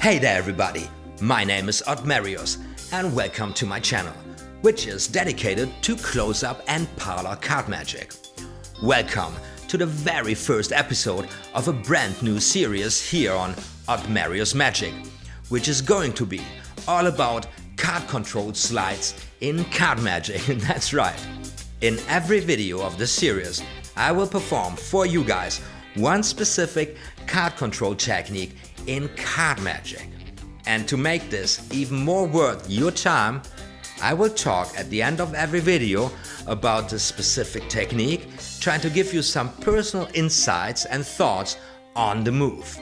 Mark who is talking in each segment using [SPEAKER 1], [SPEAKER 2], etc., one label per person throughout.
[SPEAKER 1] Hey there everybody, my name is OTHMARIUS and welcome to my channel, which is dedicated to close-up and parlor card magic. Welcome to the very first episode of a brand new series here on OTHMARIUS Magic, which is going to be all about card-controlled sleights in card magic. That's right. In every video of this series, I will perform for you guys one specific card control technique in card magic. And to make this even more worth your time, I will talk at the end of every video about this specific technique, trying to give you some personal insights and thoughts on the move.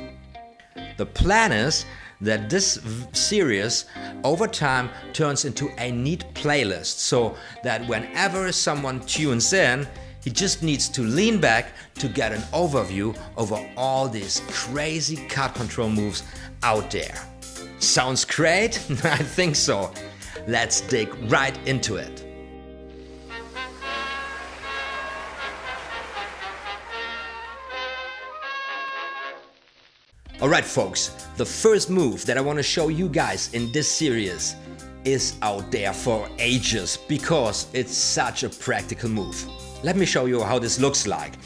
[SPEAKER 1] The plan is that this series over time turns into a neat playlist, so that whenever someone tunes in, he just needs to lean back to get an overview over all these crazy card control moves out there. Sounds great? I think so. Let's dig right into it. Alright folks, the first move that I want to show you guys in this series is out there for ages because it's such a practical move. Let me show you how this looks like.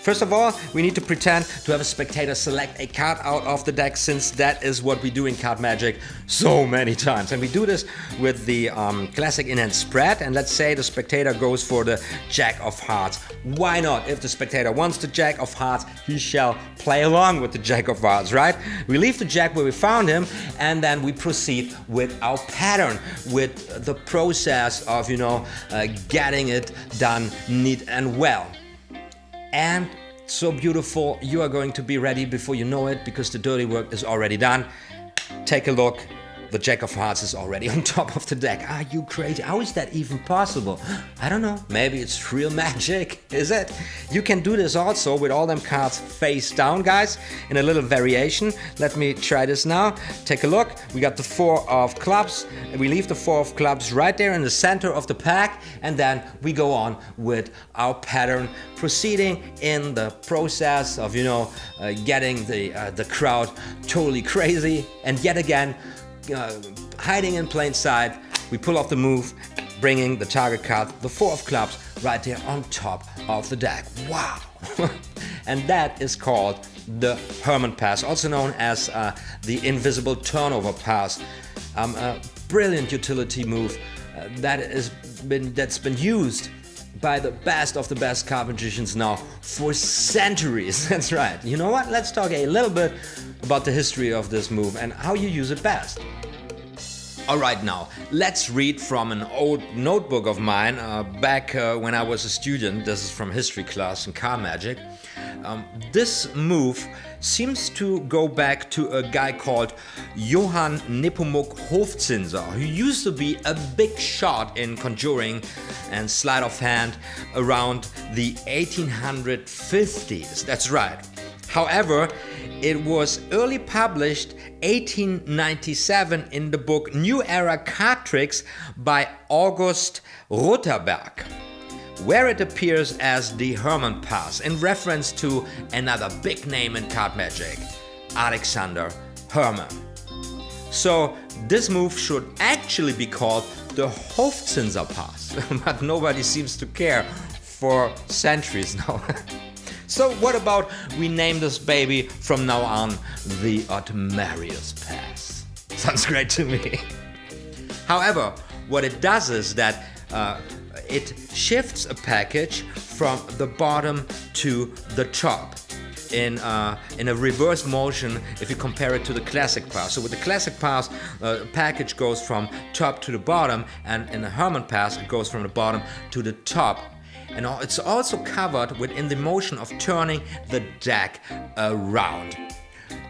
[SPEAKER 1] First of all, we need to pretend to have a spectator select a card out of the deck, since that is what we do in card magic so many times. And we do this with the classic in-hand spread, and let's say the spectator goes for the Jack of Hearts. Why not? If the spectator wants the Jack of Hearts, he shall play along with the Jack of Hearts, right? We leave the Jack where we found him, and then we proceed with our pattern, with the process of, getting it done neat and well. And so beautiful, you are going to be ready before you know it, because the dirty work is already done. Take a look, the Jack of Hearts is already on top of the deck. Are you crazy? How is that even possible? I don't know, maybe it's real magic, is it? You can do this also with all them cards face down, guys, in a little variation. Let me try this now. Take a look, we got the 4 of clubs. We leave the 4 of clubs right there in the center of the pack, and then we go on with our pattern, proceeding in the process of, getting the crowd totally crazy. And yet again, hiding in plain sight, we pull off the move, bringing the target card, the 4 of clubs, right there on top of the deck. Wow! And that is called the Herrmann Pass, also known as the invisible turnover pass. A brilliant utility move that's been used by the best of the best card magicians now for centuries. That's right. You know what? Let's talk a little bit about the history of this move and how you use it best. Alright, now let's read from an old notebook of mine back when I was a student. This is from history class in card magic. This move seems to go back to a guy called Johann Nepomuk Hofzinser, who used to be a big shot in conjuring and sleight of hand around the 1850s. That's right. However, it was early published 1897 in the book New Era Card Tricks by August Roterberg, where it appears as the Herrmann Pass in reference to another big name in card magic, Alexander Herrmann. So this move should actually be called the Hofzinser Pass, but nobody seems to care for centuries now. So what about we name this baby from now on the OTHMARIUS Pass? Sounds great to me. However, what it does is that it shifts a package from the bottom to the top in a reverse motion if you compare it to the classic pass. So with the classic pass, the package goes from top to the bottom, and in the Herrmann Pass it goes from the bottom to the top. And it's also covered within the motion of turning the deck around,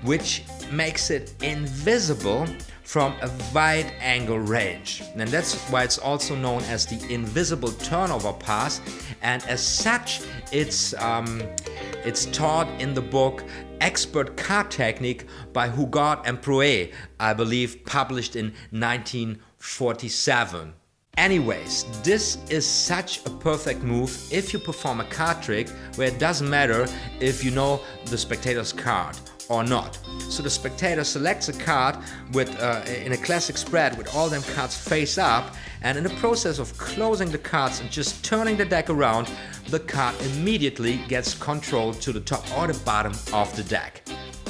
[SPEAKER 1] which makes it invisible from a wide angle range. And that's why it's also known as the invisible turnover pass. And as such, it's taught in the book Expert Card Technique by Hugot and Prouet, I believe, published in 1947. Anyways, this is such a perfect move if you perform a card trick where it doesn't matter if you know the spectator's card or not. So the spectator selects a card with in a classic spread with all them cards face up, and in the process of closing the cards and just turning the deck around, the card immediately gets control to the top or the bottom of the deck.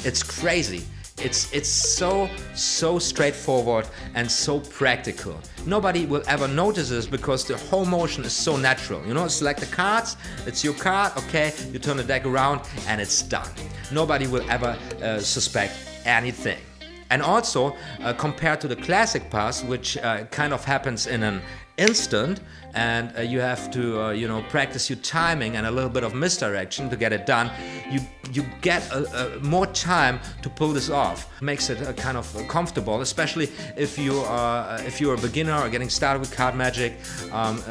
[SPEAKER 1] It's crazy. It's so straightforward and so practical. Nobody will ever notice this because the whole motion is so natural. You know, select the cards, it's your card, okay, you turn the deck around and it's done. Nobody will ever suspect anything. And also, compared to the classic pass, which kind of happens in an instant, and you have to you know, practice your timing and a little bit of misdirection to get it done, you get more time to pull this off. It makes it kind of comfortable, especially if you're a beginner or getting started with card magic.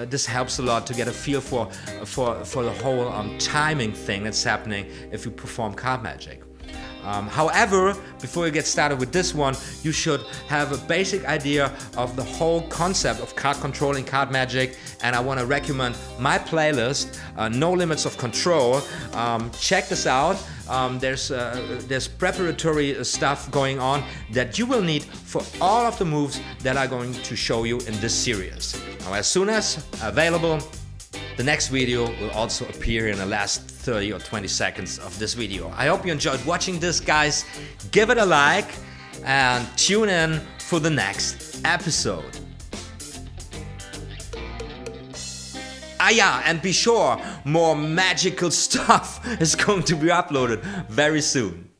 [SPEAKER 1] This helps a lot to get a feel for the whole timing thing that's happening if you perform card magic. However, before you get started with this one, you should have a basic idea of the whole concept of card controlling card magic, and I want to recommend my playlist, No Limits of Control. Check this out. There's preparatory stuff going on that you will need for all of the moves that I'm going to show you in this series. Now, as soon as available, the next video will also appear in the last 30 or 20 seconds of this video. I hope you enjoyed watching this, guys. Give it a like and tune in for the next episode. Ah yeah, and be sure, more magical stuff is going to be uploaded very soon.